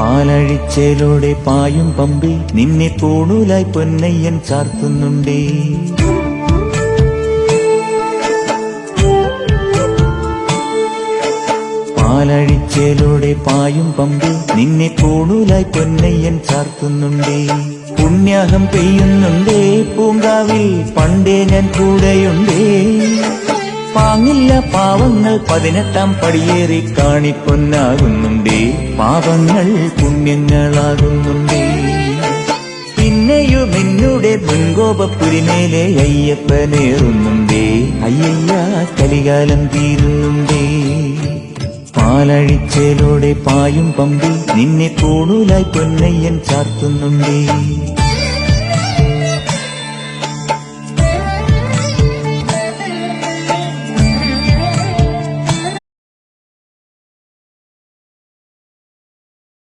പാലഴിച്ചേലോടെ പായും പമ്പി നിന്നെ തൂണൂലായി പൊന്നയ്യൻ ചാർത്തുന്നുണ്ടേ. പാലഴിച്ചേലോടെ പായും പമ്പി നിന്നെ തൂണൂലായി പൊന്നയ്യൻ ചാർത്തുന്നുണ്ടേ. പുണ്യാഹം പെയ്യുന്നുണ്ടേ പൂങ്കാവിൽ പണ്ടേ ഞാൻ കൂടെയുണ്ടേ. പാങ്ങില്ല പാവങ്ങൾ 18-ാം പടിയേറി കാണിപ്പൊന്നാകുന്നുണ്ടേ. പാപങ്ങൾ പുണ്യങ്ങളാകുന്നുണ്ടേ. പിന്നെയും എന്നുടെ മുൻകോപപ്പുരിമേലെ അയ്യപ്പനേറുന്നുണ്ടേ. അയ്യയ്യ കലികാലം തീരുന്നുണ്ടേ. പാലഴിച്ചേലോടെ പായും പമ്പി നിന്നെ തൂണൂലായി പൊന്നയ്യൻ ചാർത്തുന്നുണ്ടേ.